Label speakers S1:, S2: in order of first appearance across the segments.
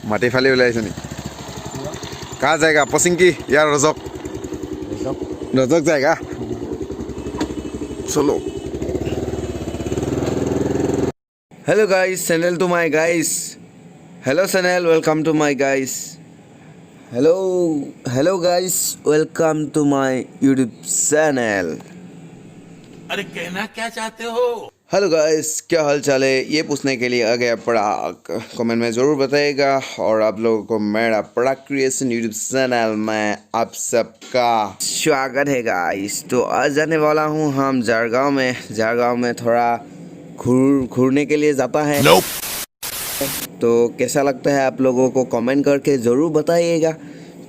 S1: माटी फाली ओलाइছে নি कहाँ जाएगा पसिंकी या रजक रजक जाएगा चलो hello guys channel to my guys hello channel welcome to my guys hello guys welcome to my YouTube channel.
S2: अरे कहना क्या चाहते हो?
S1: हेलो गाइस क्या हाल चाल है ये पूछने के लिए आ गया पड़ा कमेंट में ज़रूर बताइएगा और आप लोगों को मेरा पड़ा क्रिएशन यूट्यूब चैनल में आप सबका स्वागत है गाइस। तो आज जाने वाला हूँ हम जारगांव में थोड़ा घूरने के लिए जाता है तो कैसा लगता है आप लोगों को कमेंट करके ज़रूर बताइएगा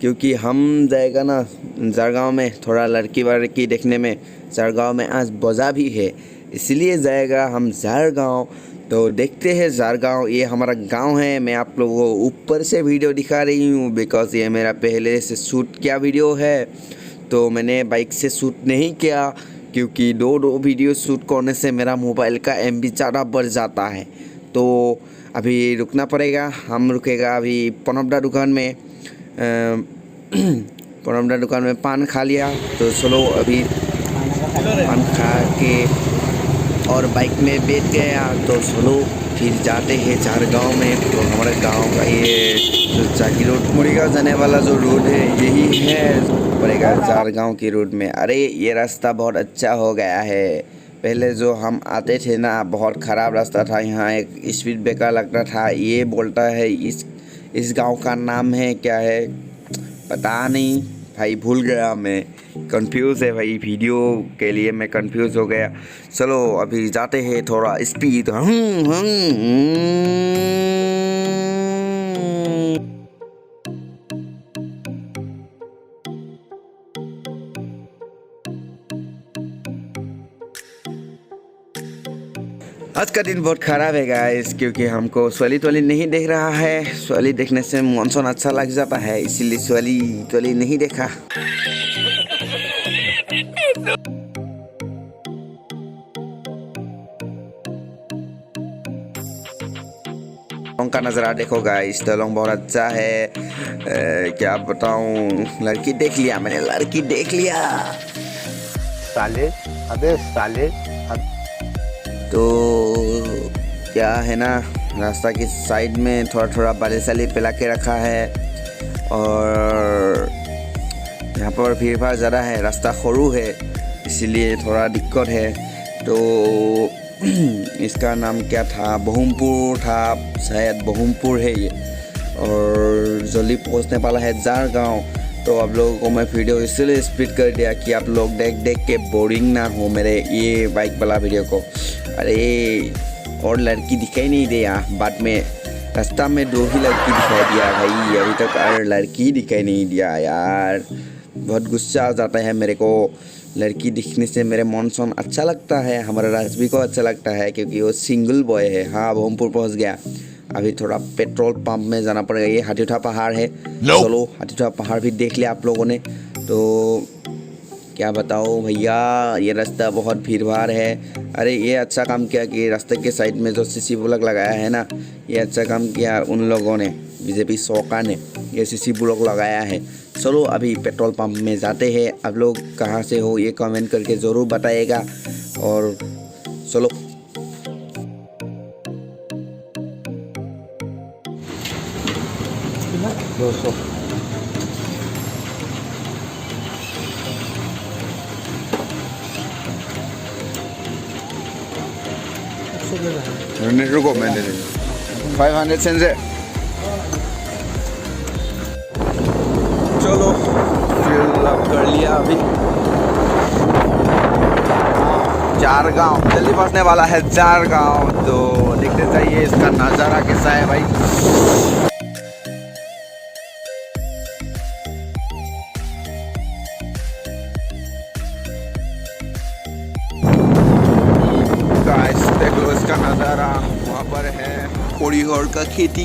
S1: क्योंकि हम जाएगा ना जारगांव में थोड़ा लड़की वड़की देखने में। जारगांव में आज बाज़ार भी है इसलिए जाएगा हम जारगांव। तो देखते हैं जारगांव ये हमारा गांव है। मैं आप लोगों को ऊपर से वीडियो दिखा रही हूँ बिकॉज ये मेरा पहले से शूट किया वीडियो है तो मैंने बाइक से शूट नहीं किया क्योंकि दो वीडियो शूट करने से मेरा मोबाइल का MB ज़्यादा बढ़ जाता है। तो अभी रुकना पड़ेगा। हम रुकेगा अभी पनपड़ा दुकान में पान खा लिया तो चलो अभी पान खा के और बाइक में बैठ गया तो चलो फिर जाते हैं जारगांव में। तो हमारे गांव का ये जो जाकी रोड मुड़ीगांव जाने वाला जो रोड है यही है पड़ेगा जारगांव की रोड में। अरे ये रास्ता बहुत अच्छा हो गया है। पहले जो हम आते थे ना बहुत ख़राब रास्ता था। यहाँ एक स्पीड ब्रेकर लगता था। ये बोलता है इस गांव का नाम है क्या है पता नहीं भाई भूल गया मैं। कंफ्यूज है भाई वीडियो के लिए मैं कंफ्यूज हो गया। चलो अभी जाते हैं थोड़ा स्पीड। आज का दिन बहुत ख़राब है गाइस क्योंकि हमको स्वाली तोली नहीं देख रहा है। स्वाली देखने से मौसम अच्छा लग जाता है इसीलिए स्वाली तोली नहीं देखा। का नज़ारा देखो गाइस दलोंग बहुत अच्छा है। क्या बताऊं लड़की देख लिया मैंने लड़की देख लिया
S3: साले अबे साले।
S1: तो क्या है ना रास्ता की साइड में थोड़ा बाली साली पिला के रखा है और यहाँ पर भीड़ भाड़ ज़्यादा है। रास्ता सरू है इसीलिए थोड़ा दिक्कत है। तो इसका नाम क्या था बहुमपुर था शायद बहुमपुर है ये और जल्दी पहुँचने वाला है जारगांव। तो आप लोगों को मैं वीडियो इसलिए स्पीड कर दिया कि आप लोग देख के बोरिंग ना हो मेरे ये बाइक वाला वीडियो को। अरे और लड़की दिखाई नहीं दे यहाँ बाद में रास्ता में 2 ही लड़की दिखाई दिया भाई अभी तक और लड़की दिखाई नहीं दिया यार। बहुत गुस्सा आ जाता है मेरे को। लड़की दिखने से मेरे मॉनसून अच्छा लगता है हमारा राजवी को अच्छा लगता है क्योंकि वो सिंगल बॉय है। हाँ बहुमपुर पहुँच गया। अभी थोड़ा पेट्रोल पंप में जाना पड़ेगा। ये हाथीउठा पहाड़ है चलो हाथीउठा पहाड़ भी देख लिया आप लोगों ने। तो क्या बताओ भैया ये रास्ता बहुत भीड़ भाड़ है। अरे ये अच्छा काम किया कि रास्ते के साइड में जो CC ब्लॉक लगाया है ना ये अच्छा काम किया उन लोगों ने BJP सरकार ने ये CC ब्लॉक लगाया है। चलो अभी पेट्रोल पंप में जाते हैं। आप लोग कहाँ से हो ये कमेंट करके ज़रूर बताइएगा और चलो
S3: दोस्तों
S1: रुको मैं दे 500 सेंट से चलो फिल अप कर लिया। अभी जारगांव जल्दी पहुंचने वाला है जारगांव। तो देखते जाइए इसका नज़ारा कैसा है भाई। देख लो इसका नज़ारा। वहाँ पर है कोड़ीहोर का खेती।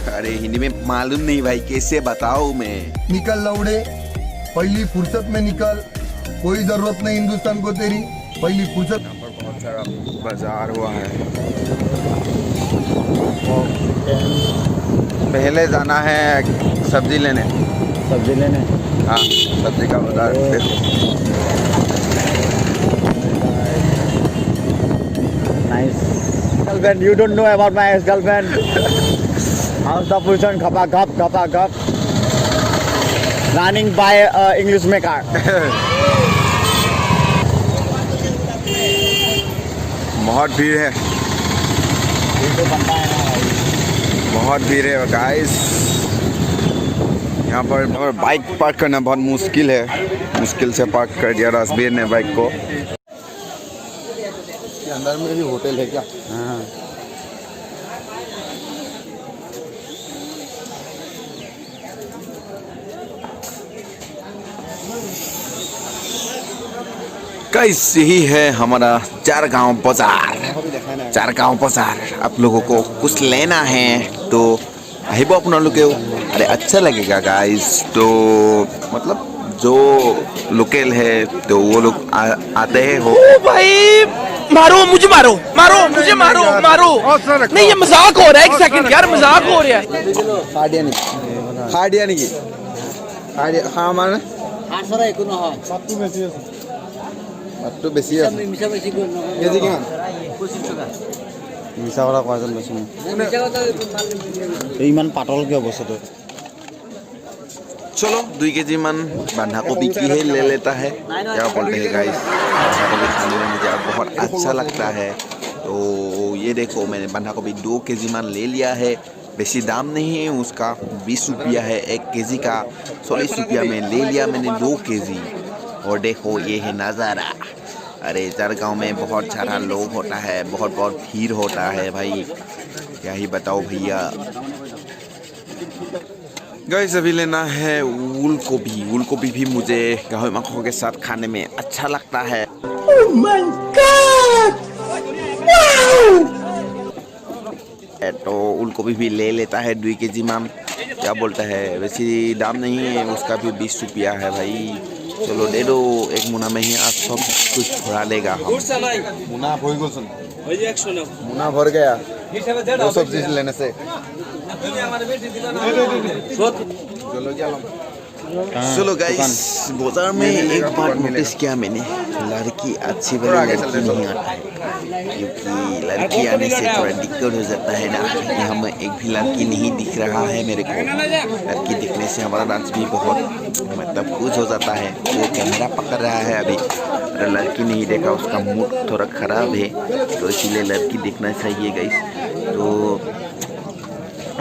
S1: अरे हिंदी में मालूम नहीं भाई कैसे बताओ मैं।
S4: निकल लौड़े पहली फुर्सत में निकल कोई जरूरत नहीं हिंदुस्तान को तेरी पहली फुर्सत।
S1: यहाँ पर बहुत सारा बाजार हुआ है। पहले पहले जाना है सब्जी लेने।
S3: सब्जी लेने।
S1: हाँ, सब्जी का बाजार देखो।
S3: Nice. Girlfriend, you don't know about my ex-girlfriend. How's the position? Khapa gap. Running by English maker.
S1: बहुत भीड़ है, बहुत भीड़ है गाइस। यहाँ पर बाइक पार्क करना बहुत मुश्किल है, मुश्किल से पार्क कर दिया राजबीर ने बाइक को। अंदर में भी होटल है क्या?
S3: हाँ।
S1: कैसे ही है हमारा चारगांव बाजार। चारगांव बाजार आप लोगों को कुछ लेना है तो আহিব আপোনালোকেও। अरे अच्छा लगेगा गाइस। तो मतलब जो लोकल है तो वो लोग आते हैं हो।
S5: भाई मारो मुझे, मारो मारो मुझे, मारो मारो। नहीं ये मजाक हो रहा है, एक सेकंड यार, मजाक हो रहा है।
S1: खाड़िया नहीं खाड़िया हाँ माने মাত্র বেশি আছে। কেজি কিমান? 25 টকা।
S3: মিছা কথা কোৱা যেন পাইছোঁ। ইমান পাতল কিয় বস্তুটো?
S1: चलो 2 केजी मन बंधा गोभी की ही ले लेता है। क्या बोलते हैं गाइस, बंधा गोभी खाने में मुझे बहुत अच्छा लगता है। तो ये देखो मैंने बंधा गोभी 2 केजी मन ले लिया है। बेसी दाम नहीं है उसका, 20 रुपया है 1 केजी का। 40 रुपया में ले लिया मैंने 2 केजी। और देखो ये है नज़ारा। अरे चारगांव में बहुत सारा लोग होता है, बहुत भीड़ होता है भाई, क्या ही बताओ भैया। गाइस अभी लेना है उल गोभी भी मुझे गाहरी मांसों के साथ खाने में अच्छा लगता है। Oh my God! Wow! तो उल गोभी भी ले लेता है 2 केजी मान। क्या बोलता है, वैसे दाम नहीं है उसका भी 20 रुपया है भाई। चलो दे दो, 1 मुना में ही आज सब कुछ भरा लेगा हम। मुना भर मुना भर गया 2 सब्जी लेने से। चलो गाइस बाजार में एक बार नोटिस किया मैंने, लड़की अच्छी वाली लड़की नहीं आता है, क्योंकि लड़की आने से थोड़ा दिक्कत हो जाता है ना। यहाँ में एक भी लड़की नहीं दिख रहा है मेरे को। लड़की दिखने से हमारा डांस भी बहुत मतलब खुश हो जाता है। वो कैमरा पकड़ रहा है अभी, अगर लड़की नहीं देखा उसका मूड थोड़ा ख़राब है, तो इसीलिए लड़की दिखना चाहिए गाइस। तो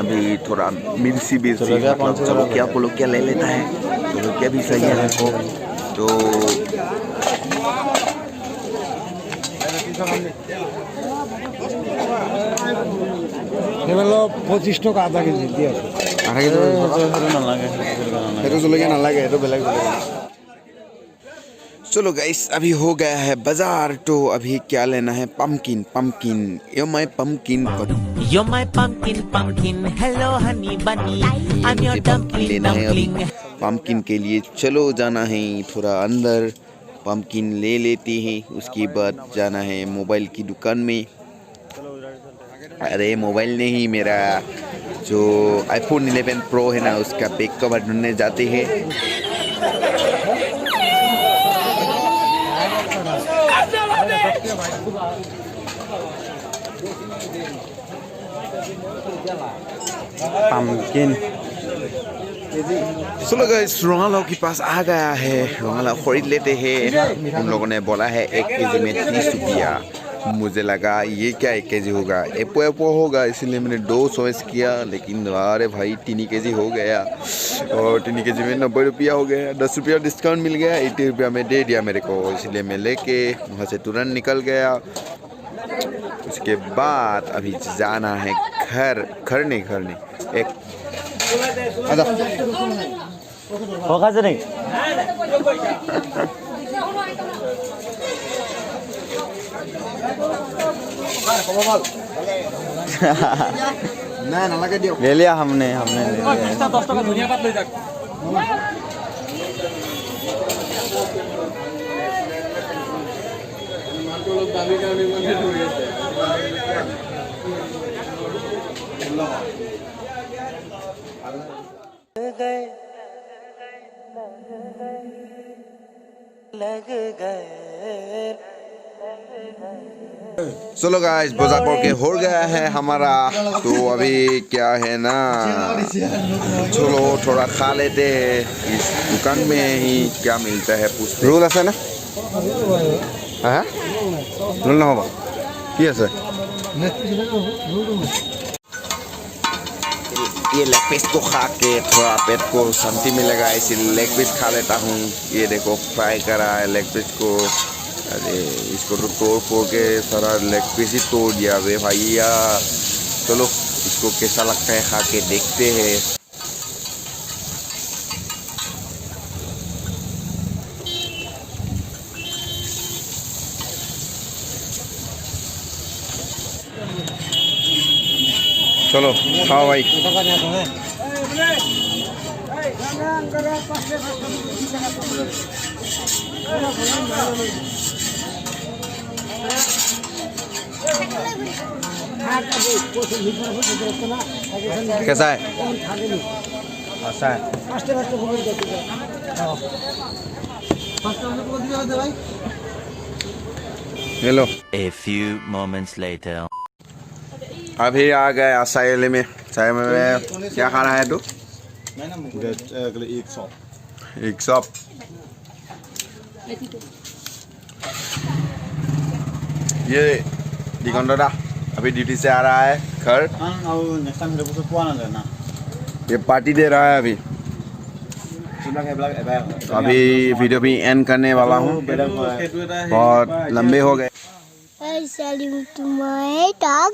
S1: अभी थोड़ा मिर्ची मतलब चलो क्या बोलो क्या ले लेता है, चलो क्या भी सही है हमको। तो
S3: এগুলো 25 টাকা আধা কেজি দিয়ে আছে। আধা কেজি নালাগে, সেইটো জলকীয়া নালাগে, সেইটো বেলেগ জলকীয়া।
S1: चलो गाइस अभी हो गया है बाजार। तो अभी क्या लेना है, pumpkin yo my pumpkin
S6: You're my pumpkin, hello honey bunny, I'm your dumpling,
S1: लेना है अभी
S6: dumpling.
S1: पम्पकिन के लिए। चलो जाना है थोड़ा अंदर, पम्पकिन ले लेते हैं। उसके बाद जाना है मोबाइल की दुकान में। अरे मोबाइल नहीं, मेरा जो iPhone 11 Pro है ना उसका बैक कवर ढूंढने जाते हैं।
S3: পাম্পকিন
S1: चलो गाइस रंगालाव के पास आ गया है, रंगालाव खरीद लेते हैं। उन लोगों ने बोला है 1 केजी में 30 रुपया। मुझे लगा ये क्या 1 केजी होगा, एपो होगा, इसलिए मैंने 2 चॉइस किया। लेकिन अरे भाई 3 केजी हो गया, और 3 केजी में 90 रुपया हो गया। 10 रुपया डिस्काउंट मिल गया, 80 रुपया में दे दिया मेरे को। इसलिए मैं लेके वहाँ से तुरंत निकल गया। उसके बाद अभी जाना है घर नहीं एक
S3: होगा से नहीं ले लिया हमने ले लिया।
S1: चलो गाइस बाजार करके हो गया है हमारा। तो अभी क्या है ना, चलो थोड़ा खा लेते हैं। इस दुकान में ही क्या मिलता है पूछते। रोल আছে না? হ্যাঁ रोल না হবে কি আছে? ये लेग पीस को खा के थोड़ा पेट को शांति मिलेगा, इसलिए लेग पीस खा लेता हूँ। ये देखो फ्राई करा है लेग पीस को। अरे इसको तो तोड़ फोड़ के सारा लेग पीस ही तोड़ दिया बे भैया। चलो इसको कैसा लगता है खा के देखते हैं। चलो खाओ भाई। कैसा है? अच्छा है। ये लो।
S6: A few moments later.
S1: अभी आ गए सायले में। साय में क्या खाना है तू? एक सॉप। ये दिगंत दा अभी ड्यूटी से आ रहा है घर। ये पार्टी दे रहा है अभी। अभी वीडियो भी एंड करने वाला हूँ, बहुत लंबे हो गए।
S7: Salim to my dog.